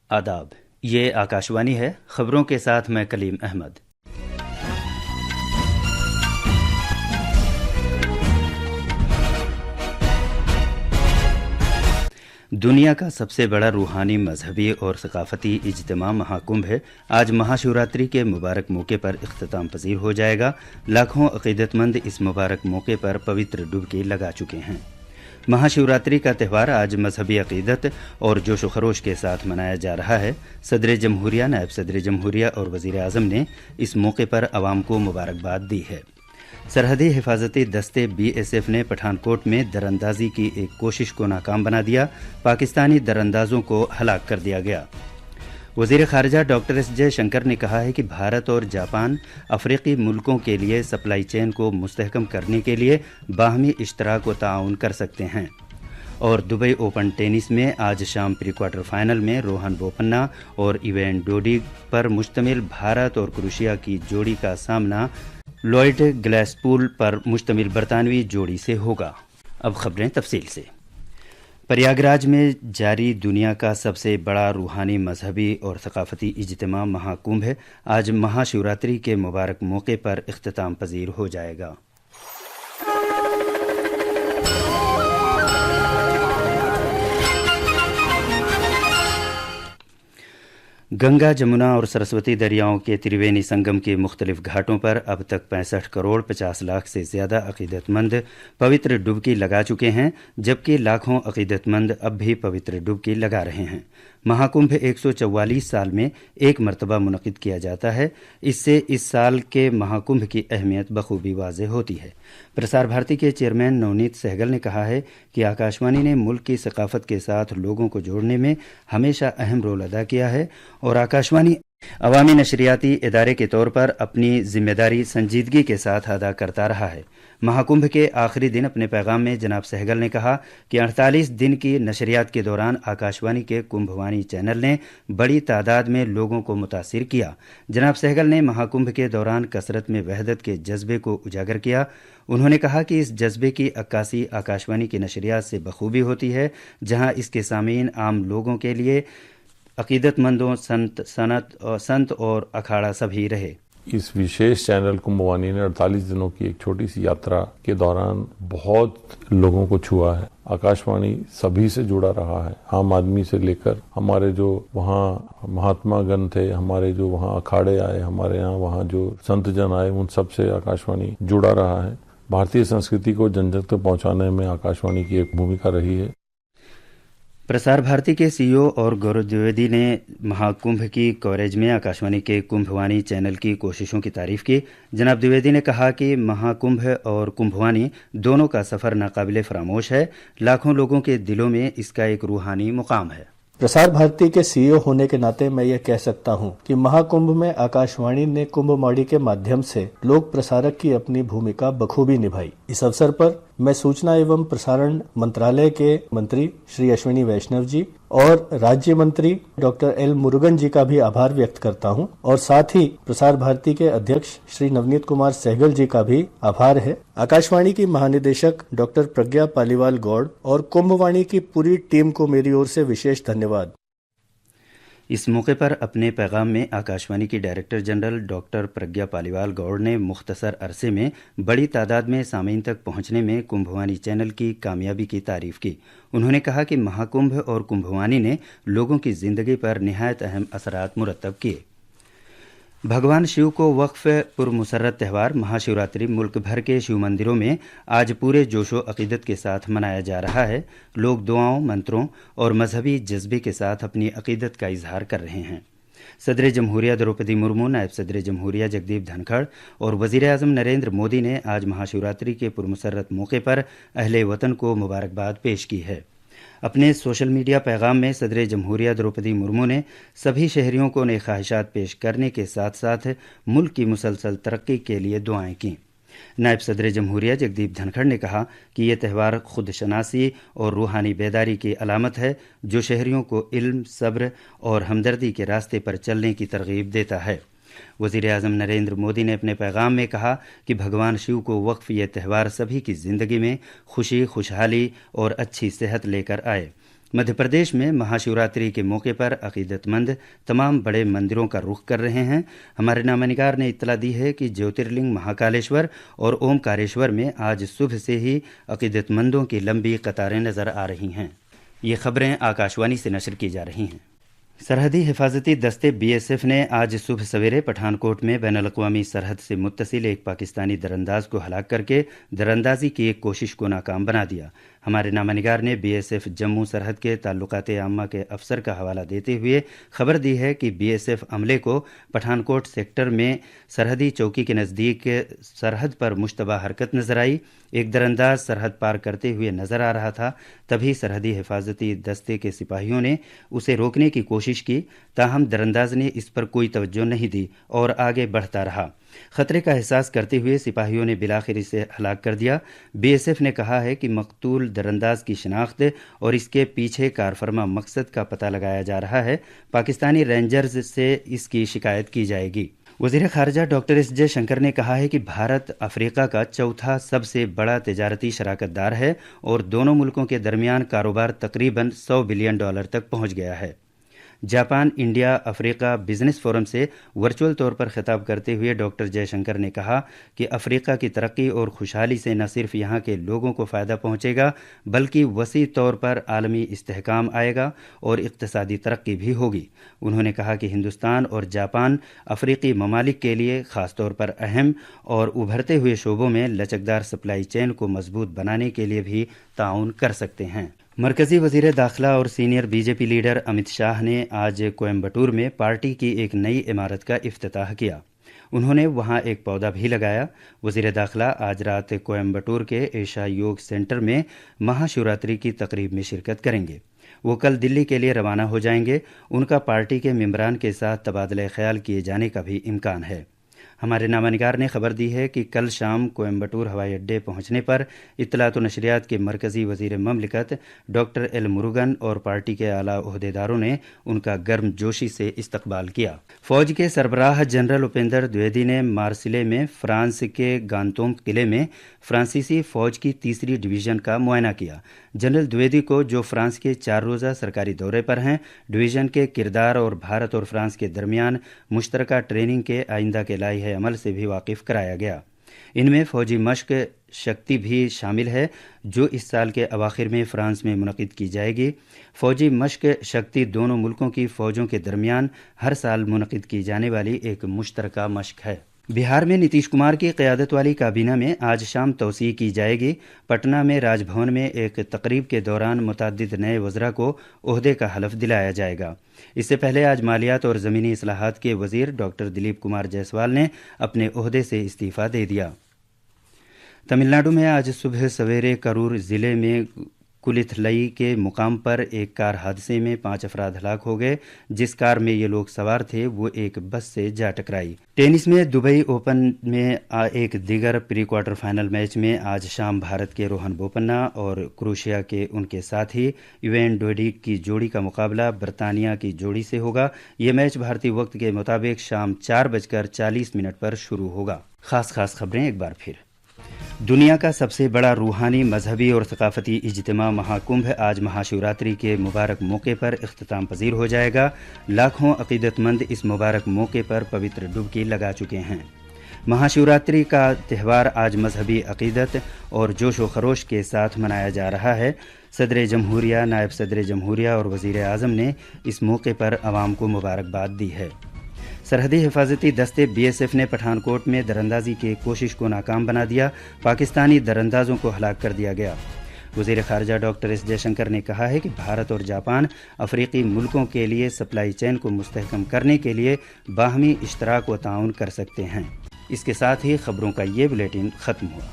आदाब, ये आकाशवाणी है। खबरों के साथ मैं कलीम अहमद। दुनिया का सबसे बड़ा रूहानी, मजहबी और सकाफती इज्तिमा महाकुंभ आज महाशिवरात्रि के मुबारक मौके पर इख्तिताम पजीर हो जाएगा। लाखों अकीदतमंद इस मुबारक मौके पर पवित्र डुबकी लगा चुके हैं। महाशिवरात्रि का त्यौहार आज मजहबी अकीदत और जोश व खरोश के साथ मनाया जा रहा है। सदर जमहूरिया, नायब सदर जमहूरिया और वज़ीर आज़म ने इस मौके पर अवाम को मुबारकबाद दी है। सरहदी हिफाजती दस्ते BSF ने पठानकोट में दरअंदाजी की एक कोशिश को नाकाम बना दिया। पाकिस्तानी दरअंदाजों को हलाक कर दिया गया। वज़ीर ख़ारिजा डॉक्टर S जयशंकर ने कहा है कि भारत और जापान अफ्रीकी मुल्कों के लिए सप्लाई चेन को मुस्तहकम करने के लिए बाहमी इश्तराक व ताउन कर सकते हैं। और दुबई ओपन टेनिस में आज शाम प्री क्वार्टर फाइनल में रोहन बोपन्ना और इवेन डोडिग पर मुश्तमिल भारत और क्रोएशिया की जोड़ी का सामना लॉयड ग्लासपूल पर मुश्तमिल बरतानवी जोड़ी से होगा। अब खबरें तफसील से। प्रयागराज में जारी दुनिया का सबसे बड़ा रूहानी, मजहबी और सकाफती इज्तिमा महाकुंभ आज महाशिवरात्रि के मुबारक मौके पर इख्तिताम पजीर हो जाएगा। गंगा, जमुना और सरस्वती दरियाओं के त्रिवेणी संगम के मुख्तलिफ घाटों पर अब तक 65 करोड़ 50 लाख से ज़्यादा अकीदतमंद पवित्र डुबकी लगा चुके हैं, जबकि लाखों अकीदतमंद अब भी पवित्र डुबकी लगा रहे हैं। महाकुंभ 144 साल में एक मरतबा मुनक़िद किया जाता है। इससे इस साल के महाकुंभ की अहमियत बखूबी वाज़ेह होती है। प्रसार भारती के चेयरमैन नवनीत सहगल ने कहा है कि आकाशवाणी ने मुल्क की सकाफत के साथ लोगों को जोड़ने में हमेशा अहम रोल अदा किया है और आकाशवाणी अवामी नशरियाती इदारे के तौर पर अपनी जिम्मेदारी संजीदगी के साथ अदा करता रहा है। महाकुंभ के आखिरी दिन अपने पैगाम में जनाब सहगल ने कहा कि 48 दिन की नशरियात के दौरान आकाशवाणी के कुंभवाणी चैनल ने बड़ी तादाद में लोगों को मुतासिर किया। जनाब सहगल ने महाकुंभ के दौरान कसरत में वहदत के जज्बे को उजागर किया। उन्होंने कहा कि इस जज्बे की अक्कासी आकाशवाणी की नशरियात से बखूबी होती है, जहां इसके सामीन आम लोगों के लिए अकीदतमंदों, संत और अखाड़ा सभी रहे। इस विशेष चैनल कुंभवाणी ने 48 दिनों की एक छोटी सी यात्रा के दौरान बहुत लोगों को छुआ है। आकाशवाणी सभी से जुड़ा रहा है, आम आदमी से लेकर हमारे जो वहाँ महात्मा गण थे, हमारे जो वहाँ अखाड़े आए, हमारे यहाँ वहाँ जो संत जन आए, उन सब से आकाशवाणी जुड़ा रहा है। भारतीय संस्कृति को जन जन तक पहुँचाने में आकाशवाणी की एक भूमिका रही है। प्रसार भारती के CEO और गौरव द्विवेदी ने महाकुंभ की कवरेज में आकाशवाणी के कुंभवाणी चैनल की कोशिशों की तारीफ की। जनाब द्विवेदी ने कहा कि महाकुंभ और कुंभवाणी दोनों का सफ़र नाकाबिले फरामोश है। लाखों लोगों के दिलों में इसका एक रूहानी मुकाम है। प्रसार भारती के CEO होने के नाते मैं ये कह सकता हूँ कि महाकुंभ में आकाशवाणी ने कुंभवाणी के माध्यम से लोक प्रसारक की अपनी भूमिका बखूबी निभाई। इस अवसर पर मैं सूचना एवं प्रसारण मंत्रालय के मंत्री श्री अश्विनी वैष्णव जी और राज्य मंत्री डॉक्टर L मुरुगन जी का भी आभार व्यक्त करता हूं और साथ ही प्रसार भारती के अध्यक्ष श्री नवनीत कुमार सहगल जी का भी आभार है। आकाशवाणी की महानिदेशक डॉक्टर प्रज्ञा पालीवाल गौड़ और कुंभवाणी की पूरी टीम को मेरी ओर से विशेष धन्यवाद। इस मौके पर अपने पैगाम में आकाशवाणी की director general doctor Pragya Paliwal Gaur ने मुख्तसर अरसे में बड़ी तादाद में सामीन तक पहुंचने में कुंभवाणी चैनल की कामयाबी की तारीफ की। उन्होंने कहा कि महाकुंभ और कुंभवाणी ने लोगों की जिंदगी पर निहायत अहम असरात मुरतब किए। भगवान शिव को वक्फ पुरमुसर्रत त्यौहार महाशिवरात्रि मुल्क भर के शिव मंदिरों में आज पूरे जोशो अकीदत के साथ मनाया जा रहा है। लोग दुआओं, मंत्रों और मजहबी जज्बे के साथ अपनी अकीदत का इजहार कर रहे हैं। सदर जमहूरिया द्रौपदी मुर्मू, नायब सदर जमहूरिया जगदीप धनखड़ और वज़ीर आज़म नरेंद्र मोदी ने आज महाशिवरात्रि के पुरमुसर्रत मौके पर अहले वतन को मुबारकबाद पेश की है। अपने सोशल मीडिया पैगाम में सदर जमहूरिया द्रौपदी मुर्मू ने सभी शहरियों को नई ख्वाहिशात पेश करने के साथ साथ मुल्क की मुसलसल तरक्की के लिए दुआएं की। नायब सदर जमहूरिया जगदीप धनखड़ ने कहा कि यह त्यौहार खुद शनासी और रूहानी बेदारी की अलामत है, जो शहरियों को इल्म, सब्र और हमदर्दी के रास्ते पर चलने की तरगीब देता है। वज़ीर आज़म नरेंद्र मोदी ने अपने पैगाम में कहा कि भगवान शिव को वक्फ यह त्यौहार सभी की ज़िंदगी में खुशी, खुशहाली और अच्छी सेहत लेकर आए। मध्य प्रदेश में महाशिवरात्रि के मौके पर अकीदतमंद तमाम बड़े मंदिरों का रुख कर रहे हैं। हमारे नामानिगार ने इत्तला दी है कि ज्योतिर्लिंग महाकालेश्वर और ओमकारेश्वर में आज सुबह से ही अकीदतमंदों की लंबी कतारें नजर आ रही हैं। ये खबरें आकाशवाणी से नशर की जा रही हैं। सरहदी हिफाजती दस्ते बीएसएफ ने आज सुबह सवेरे पठानकोट में बैनुल-अक़वामी सरहद से मुत्तसिल एक पाकिस्तानी दरअंदाज को हलाक करके दरअंदाजी की एक कोशिश को नाकाम बना दिया। हमारे नामानिगार ने बीएसएफ जम्मू सरहद के ताल्लुकात आम्मा के अफसर का हवाला देते हुए खबर दी है कि बीएसएफ अमले को पठानकोट सेक्टर में सरहदी चौकी के नज़दीक सरहद पर मुश्तबा हरकत नजर आई। एक दरअंदाज सरहद पार करते हुए नजर आ रहा था, तभी सरहदी हिफाजती दस्ते के सिपाहियों ने उसे रोकने की कोशिश की, ताहम दरअंदाज ने इस पर कोई तवज्जो नहीं दी और आगे बढ़ता रहा। खतरे का एहसास करते हुए सिपाहियों ने बिलाखिर इसे हलाक कर दिया। बीएसएफ ने कहा है कि मकतूल दरअंदाज की शिनाख्त और इसके पीछे कारफरमा मकसद का पता लगाया जा रहा है। पाकिस्तानी रेंजर्स से इसकी शिकायत की जाएगी। वज़ीर ख़ारिजा डॉक्टर एस जयशंकर ने कहा है कि भारत अफ्रीका का चौथा सबसे बड़ा तिजारती शराकतदार है और दोनों मुल्कों के दरमियान कारोबार तकरीबन $100 बिलियन तक पहुंच गया है। Japan India Africa business forum से वर्चुअल तौर पर खिताब करते हुए डॉक्टर जयशंकर ने कहा कि अफ्रीका की तरक्की और खुशहाली से न सिर्फ यहाँ के लोगों को फ़ायदा पहुँचेगा बल्कि वसी तौर पर आलमी इस्तेहकाम आएगा और इक़्तिसादी तरक्की भी होगी। उन्होंने कहा कि हिंदुस्तान और जापान अफ्रीकी ममालिक के लिए ख़ास तौर पर अहम और उभरते हुए शोबों में लचकदार सप्लाई चेन को मजबूत बनाने के लिए भी ताउन कर सकते हैं। मरकजी वजीर दाखिला और senior BJP leader Amit Shah ने आज कोयम्बटूर में पार्टी की एक नई इमारत का इफ्तिताह किया। उन्होंने वहां एक पौधा भी लगाया। वजीर दाखिला आज रात कोयम्बटूर के एशा योग सेंटर में महाशिवरात्रि की तकरीब में शिरकत करेंगे। वो कल दिल्ली के लिए रवाना हो जाएंगे। उनका पार्टी के मेंबरान के साथ तबादला ख्याल किए जाने का भी इम्कान है। हमारे नामानिगार ने खबर दी है कि कल शाम कोयम्बटूर हवाई अड्डे पहुंचने पर इत्तलात व नशरियात के मरकजी वजीर ममलिकत डॉक्टर एल मुरुगन और पार्टी के आला ओहदेदारों ने उनका गर्मजोशी से इस्तकबाल किया। फौज के सरबराह जनरल उपेंद्र द्विवेदी ने मार्सिले में फ्रांस के गांतोम किले में फ्रांसीसी फौज की 3री डिवीज़न का मुआयना किया। जनरल द्विवेदी को, जो फ्रांस के 4 रोज़ा सरकारी दौरे पर हैं, डिवीज़न के किरदार और भारत और फ्रांस के दरमियान मुश्तरका ट्रेनिंग के आइंदा के लाइहे अमल से भी वाकिफ कराया गया। इनमें फौजी मश्क शक्ति भी शामिल है, जो इस साल के अवाखिर में फ्रांस में मुनक़िद की जाएगी। फौजी मश्क शक्ति दोनों मुल्कों की फ़ौजों के दरमियान हर साल मुनक़िद की जाने वाली एक मुश्तरका मश्क है। बिहार में नीतीश कुमार की क़यादत वाली काबीना में आज शाम तौसीअ की जाएगी। पटना में राजभवन में एक तकरीब के दौरान मुतअद्दिद नए वज़रा को ओहदे का हलफ दिलाया जाएगा। इससे पहले आज मालियात और ज़मीनी इस्लाहात के वज़ीर डॉक्टर दिलीप कुमार जायसवाल ने अपने ओहदे से इस्तीफ़ा दे दिया। तमिलनाडु में आज सुबह सवेरे करूर ज़िले में कुलिथलई के मुकाम पर एक कार हादसे में 5 अफराद हलाक हो गए। जिस कार में ये लोग सवार थे वो एक बस से जा टकराई। टेनिस में दुबई ओपन में एक दीगर प्री क्वार्टर फाइनल मैच में आज शाम भारत के रोहन बोपन्ना और क्रोएशिया के उनके साथी इवेन डोडिक की जोड़ी का मुकाबला बरतानिया की जोड़ी से होगा। ये मैच भारतीय वक्त के मुताबिक शाम 4:40 पर शुरू होगा। खास खबरें एक बार फिर। दुनिया का सबसे बड़ा रूहानी, मजहबी और सकाफती इज्तिमा महाकुंभ आज महाशिवरात्रि के मुबारक मौके पर इख्तिताम पजीर हो जाएगा। लाखों अकीदतमंद इस मुबारक मौके पर पवित्र डुबकी लगा चुके हैं। महाशिवरात्रि का त्यौहार आज मजहबी अकीदत और जोश व खरोश के साथ मनाया जा रहा है। सदर जमहूरिया, नायब सदर जमहूरिया और वज़ीर आज़म ने इस मौके पर आवाम को मुबारकबाद दी है। सरहदी हिफाजती दस्ते बीएसएफ ने पठानकोट में दरअंदाजी की कोशिश को नाकाम बना दिया। पाकिस्तानी दरअंदाजों को हलाक कर दिया गया। वज़ीर ख़ारिजा डॉक्टर एस जयशंकर ने कहा है कि भारत और जापान अफ्रीकी मुल्कों के लिए सप्लाई चेन को मुस्तहकम करने के लिए बाहमी इश्तराक व ताउन कर सकते हैं। इसके साथ ही खबरों का ये बुलेटिन ख़त्म हुआ।